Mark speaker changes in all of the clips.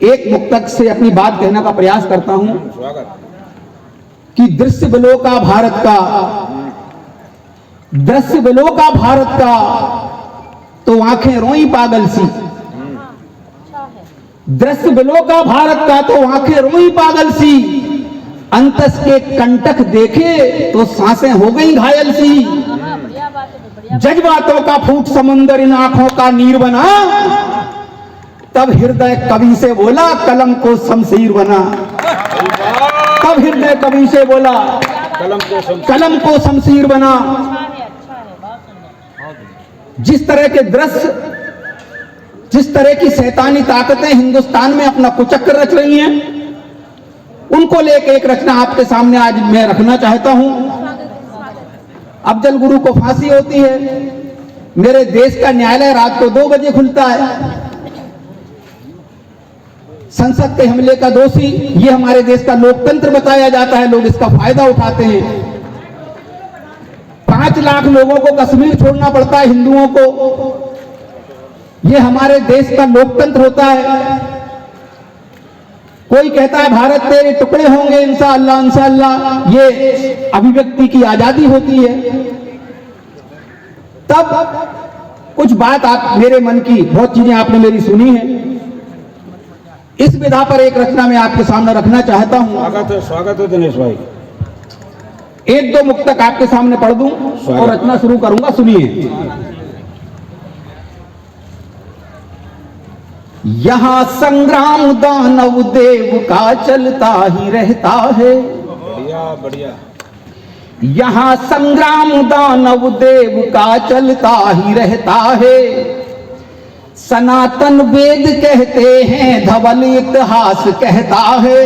Speaker 1: एक मुक्तक से अपनी बात कहने का प्रयास करता हूं कि दृश्य विलोका भारत का, दृश्य विलोका भारत का, तो आंखें रोई पागल सी। दृश्य विलोका भारत का तो आंखें रोई पागल सी, अंतस के कंटक देखे तो सांसें हो गई घायल सी। जज्बातों का फूट समुंदर इन आंखों का नीर बना, तब हृदय कवि से बोला कलम को शमशीर बना। तब हृदय कवि से बोला कलम को शमशीर बना। जिस तरह के दृश्य, जिस तरह की शैतानी ताकतें हिंदुस्तान में अपना कुचक्कर रच रही हैं, उनको लेकर एक रचना आपके सामने आज मैं रखना चाहता हूं। अफजल गुरु को फांसी होती है, मेरे देश का न्यायालय रात को 2 बजे खुलता है। संसद के हमले का दोषी ये हमारे देश का लोकतंत्र बताया जाता है, लोग इसका फायदा उठाते हैं। 5 लाख लोगों को कश्मीर छोड़ना पड़ता है, हिंदुओं को। ये हमारे देश का लोकतंत्र होता है। कोई कहता है भारत तेरे टुकड़े होंगे इंशाअल्लाह इंशाअल्लाह, ये अभिव्यक्ति की आजादी होती है। तब कुछ बात आप मेरे मन की, बहुत चीजें आपने मेरी सुनी है, इस विधा पर एक रचना मैं आपके सामने रखना चाहता हूं।
Speaker 2: स्वागत है दिनेश भाई।
Speaker 1: 1-2 मुक्तक आपके सामने पढ़ दूं और रचना शुरू करूंगा, सुनिए। यहां संग्राम दानव देव का चलता ही रहता है।
Speaker 2: बढ़िया बढ़िया।
Speaker 1: यहां संग्राम दानव देव का चलता ही रहता है। सनातन वेद कहते हैं, धवल इतिहास कहता है।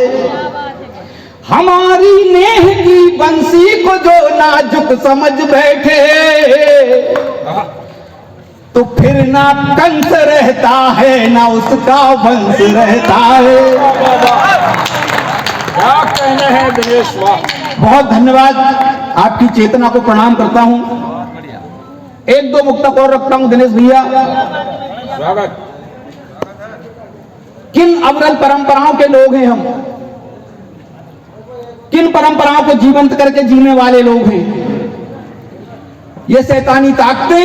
Speaker 1: हमारी नेह की बंसी को जो नाजुक समझ बैठे, तो फिर ना कंस रहता है ना उसका वंश रहता है।
Speaker 2: क्या कहने हैं दिनेश, वाह।
Speaker 1: बहुत धन्यवाद, आपकी चेतना को प्रणाम करता हूं। 1-2 मुक्तक और रखता हूं दिनेश भैया।
Speaker 2: स्वागत।
Speaker 1: किन अविरल परंपराओं के लोग हैं हम, किन परंपराओं को जीवंत करके जीने वाले लोग हैं। ये शैतानी ताकतें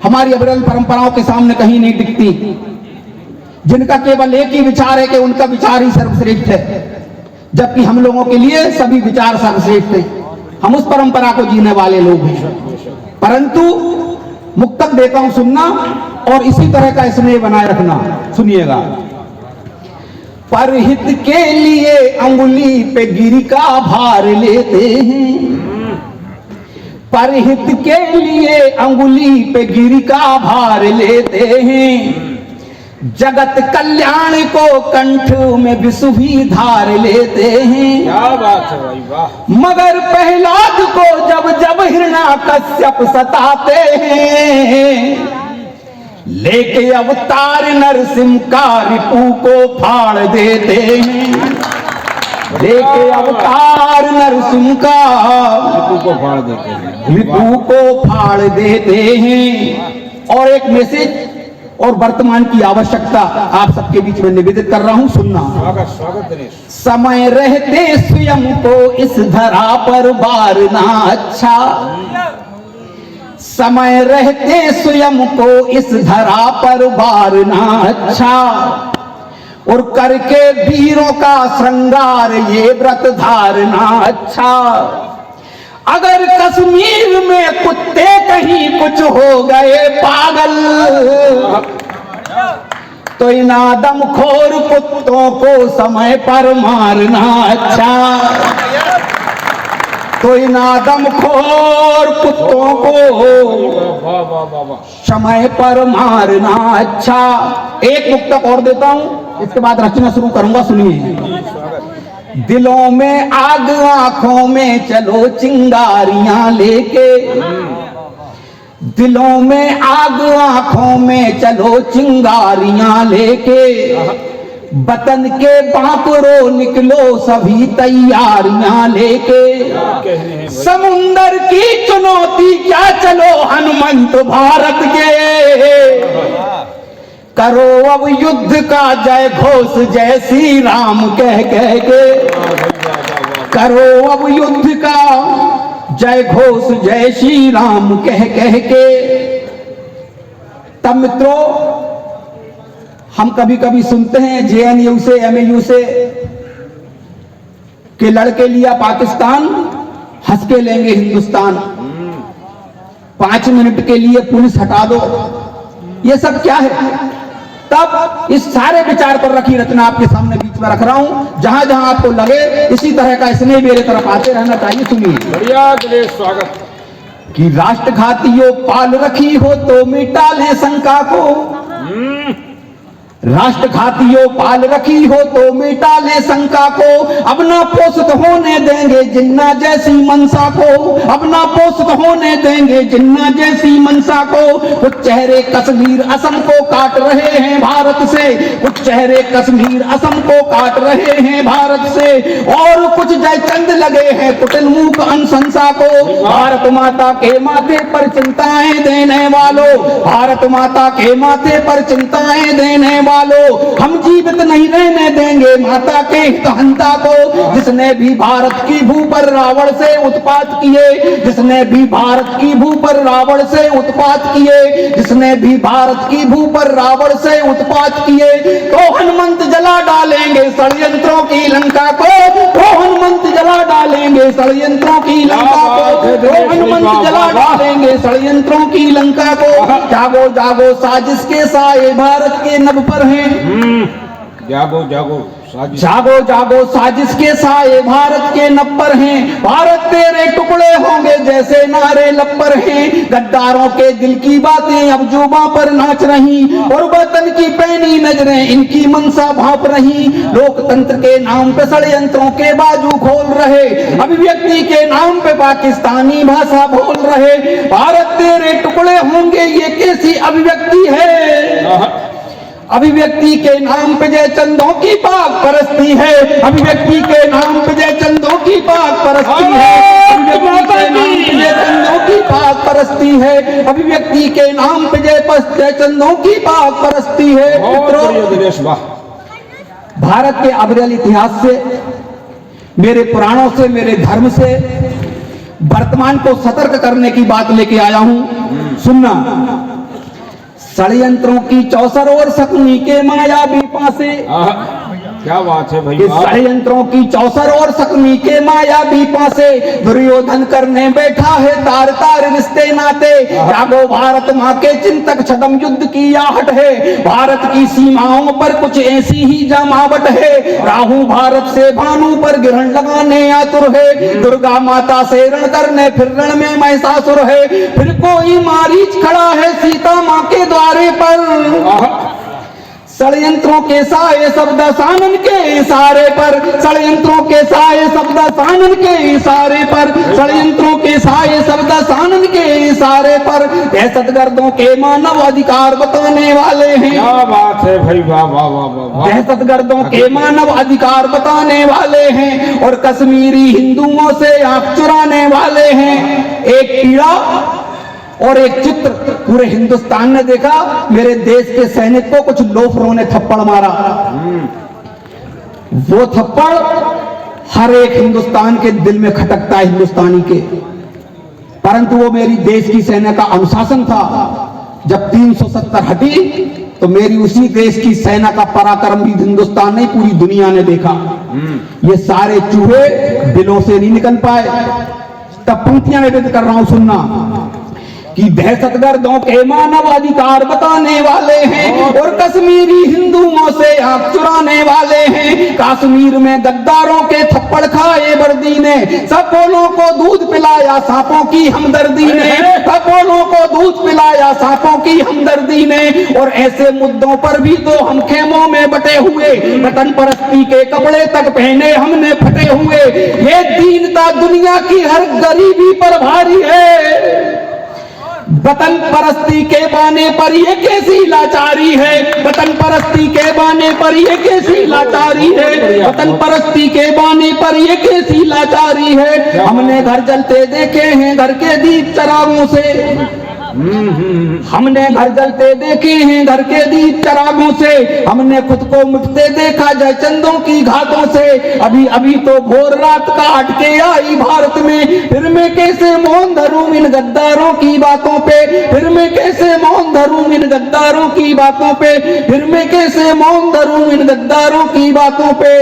Speaker 1: हमारी अविरल परंपराओं के सामने कहीं नहीं दिखती, जिनका केवल एक ही विचार है कि उनका विचार ही सर्वश्रेष्ठ है, जबकि हम लोगों के लिए सभी विचार सर्वश्रेष्ठ हैं। हम उस परंपरा को जीने वाले लोग हैं। परंतु मुक्तक देता हूं, सुनना और इसी तरह का स्नेह बनाए रखना। सुनिएगा। परहित के लिए अंगुली पे गिरी का भार लेते हैं, परहित के लिए अंगुली पे गिरी का भार लेते हैं। जगत कल्याण को कंठ में विसुभी धार लेते हैं।
Speaker 2: क्या बात है भाई, वाह।
Speaker 1: मगर प्रहलाद को जब जब हिरण्याकश्यप सताते हैं, लेके अवतार नरसिंह का रिपु को फाड़ देते हैं। लेके अवतार नरसिंह का
Speaker 2: रिपु को फाड़ देते हैं,
Speaker 1: रिपु को फाड़ देते हैं। और एक मैसेज और वर्तमान की आवश्यकता आप सबके बीच में निवेदित कर रहा हूं, सुनना।
Speaker 2: स्वागत स्वागत दिनेश।
Speaker 1: समय रहते स्वयं को इस धरा पर बारना अच्छा, समय रहते स्वयं को इस धरा पर बारना अच्छा। और करके वीरों का श्रृंगार ये व्रत धारना अच्छा। अगर कश्मीर में कुत्ते कहीं कुछ हो गए पागल, तो इन आदमखोर कुत्तों को समय पर मारना अच्छा। तो इन आदमखोर कुत्तों को समय पर मारना अच्छा। एक मुक्तक और देता हूं, इसके बाद रचना शुरू करूंगा, सुनिए। दिलों में आग आंखों में चलो चिंगारियां लेके, दिलों में आग आंखों में चलो चिंगारियां लेके। वतन के बांकरो निकलो सभी तैयारियां लेके। समुंदर की चुनौती क्या, चलो हनुमंत भारत के। करो अब युद्ध का जय घोष जय श्री राम कह कह के, करो अब युद्ध का जय घोष जय श्री राम कह कह के। तब मित्रों, हम कभी कभी सुनते हैं जेएनयू से एमएयू से कि लड़के लिया पाकिस्तान हंस के लेंगे हिंदुस्तान, 5 मिनट के लिए पुलिस हटा दो, ये सब क्या है? तब इस सारे विचार पर रखी रचना आपके सामने बीच में रख रहा हूं, जहां जहां आपको लगे इसी तरह का स्नेह मेरे तरफ आते रहना चाहिए। सुनिए,
Speaker 2: बढ़िया दिनेश, स्वागत।
Speaker 1: कि राष्ट्र घातियों पाल रखी हो तो मिटा ले शंका को, राष्ट्र घातियों पाल रखी हो तो मिटा ले शंका को, अब ना पोषित होने देंगे जिन्ना जैसी मनसा को, अब ना पोषित होने देंगे जिन्ना जैसी मनसा को। कुछ चेहरे कश्मीर असम को काट रहे हैं भारत से, कुछ चेहरे कश्मीर असम को काट रहे हैं भारत से, और कुछ जयचंद लगे हैं कुटिल मूक अनुशंसा को। भारत माता के माथे पर चिंताएं देने वालों, भारत माता के माथे पर चिंताएं देने वालों, हम जीवित नहीं रहने देंगे माता के हितहंता को। जिसने भी भारत की भू पर रावण से उत्पात किए, जिसने भी भारत की भू पर रावण से उत्पात किए, जिसने भी भारत की भू पर रावण से उत्पात किए, तो हनुमंत जला डालेंगे षड्यंत्रों की लंका को, तो हनुमंत जला डालेंगे षड्यंत्रों की लंका को, तो हनुमंत जला डालेंगे षड्यंत्रों की लंका को। जागो जागो साजिश के साए भारत के नभ पर हैं,
Speaker 2: जागो जागो साजिश,
Speaker 1: जागो जागो साजिश के साए भारत के नब्बर हैं, भारत तेरे टुकड़े होंगे जैसे नारे लप्पर हैं। गद्दारों के दिल की बातें अब जुबां पर नाच रही, और वतन की पैनी नजरें इनकी मनसा भाप रही। लोकतंत्र के नाम पे षड्यंत्रों के बाजू खोल रहे, अभिव्यक्ति के नाम पे पाकिस्तानी भाषा बोल रहे। भारत तेरे टुकड़े होंगे ये कैसी अभिव्यक्ति है? अभिव्यक्ति के नाम पे जय चंदों की पाक परस्ती है, अभिव्यक्ति के नाम पे जय चंदों की पाक परस्ती है, अभिव्यक्ति के नाम पे जय चंदों की पाक परस्ती है, अभिव्यक्ति के नाम पे जय चंदों की पाक परस्ती है। मित्रों, भारत के अविरल इतिहास से, मेरे पुराणों से, मेरे धर्म से वर्तमान को सतर्क करने की बात लेके आया हूं। सुनना, षड्यंत्रों की चौसर और शकुनी के मायावी पासे,
Speaker 2: क्या बात है भाई,
Speaker 1: षड्यंत्रों की चौसर और शकुनी के मायावी पासे, दुर्योधन करने बैठा है तार तार रिश्ते नाते। जागो भारत माँ के चिंतक छदम युद्ध की आहट है, भारत की सीमाओं पर कुछ ऐसी ही जमावट है। राहु भारत से भानु पर ग्रहण लगाने आतुर है, दुर्गा माता से रण करने फिर रण में महिषासुर है। फिर कोई मारीच खड़ा है सीता माँ के द्वारे पर, षड्यंत्रों के साए शब्द सानन के इशारे पर, षड्यंत्रों के साए शब्द सानन के इशारे पर, षड्यंत्रों के साए शब्द सानन के इशारे पर, दहशतगर्दों के मानव अधिकार बताने वाले हैं।
Speaker 2: क्या बात है भाई, वाह वाह वाह वाह।
Speaker 1: दहशतगर्दों के मानव अधिकार बताने वाले हैं, और कश्मीरी हिंदुओं से आंख चुराने वाले हैं। एक पीड़ा और एक चित्र पूरे हिंदुस्तान ने देखा, मेरे देश के सैनिक को कुछ लोफरों ने थप्पड़ मारा। वो थप्पड़ हर एक हिंदुस्तान के दिल में खटकता है, हिंदुस्तानी के, परंतु वो मेरी देश की सेना का अनुशासन था। जब 370 हटी तो मेरी उसी देश की सेना का पराक्रम भी हिंदुस्तान नहीं, पूरी दुनिया ने देखा। ये सारे चूहे दिलों से नहीं निकल पाए। तब पंक्तियां निवेदित कर रहा हूं, सुनना, कि दहशतगर्दों के मानव अधिकार बताने वाले हैं, और कश्मीरी हिंदुओं से आंख चुराने वाले हैं। कश्मीर में गद्दारों के थप्पड़ खाए वर्दी ने, सपोलों को दूध पिलाया सांपों की हमदर्दी ने, सपोलों को दूध पिलाया सांपों की हमदर्दी ने। और ऐसे मुद्दों पर भी तो हम खेमों में बटे हुए, वतन परस्ती के कपड़े तक पहने हमने फटे हुए। ये दीनता दुनिया की हर गरीबी पर भारी है। वतन परस्ती के बाने पर ये कैसी लाचारी है, वतन परस्ती के बाने पर ये कैसी लाचारी है, वतन परस्ती के बाने पर ये कैसी लाचारी है। हमने घर जलते देखे हैं घर के दीप चरागों से, हमने घर जलते देखे हैं घर के दीप चरागों से, हमने खुद को मिटते देखा जयचंदों की घातों से। अभी अभी तो भोर रात का अटके आई भारत में, फिर मैं कैसे मौन धरूं इन गद्दारों की बातों पे, फिर मैं कैसे मौन धरूं इन गद्दारों की बातों पे, फिर मैं कैसे मौन धरूं इन गद्दारों की बातों पे।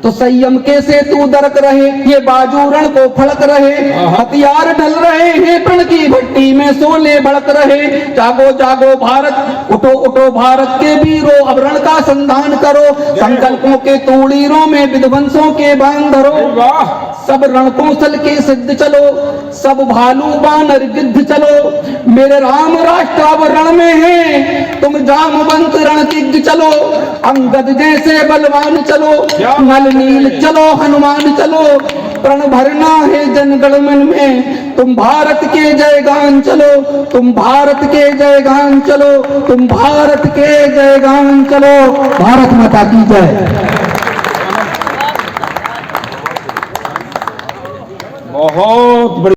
Speaker 1: तो संयम कैसे तू दरक रहे, ये बाजू रण को फड़क रहे, हथियार डल रहे हैं प्रण की भट्टी में सोले भड़क रहे। जागो जागो भारत, उठो उठो भारत के वीरों, अब रण का संधान करो, संकल्पों के तूड़ीरों में विध्वंसों के बांध धरो। सब रणकौशल के सिद्ध चलो, सब भालू बानर गिद्ध चलो, मेरे राम राष्ट्र अब रण में है, तुम जामवंत रणतिज्ञ चलो। अंगद जैसे बलवान चलो, नल नील चलो, हनुमान चलो, प्रण भरना है जनगण मन में, तुम भारत के जयगान चलो, तुम भारत के जयगान चलो, तुम भारत के जयगान चलो। भारत माता की जय।
Speaker 2: बहुत बड़ी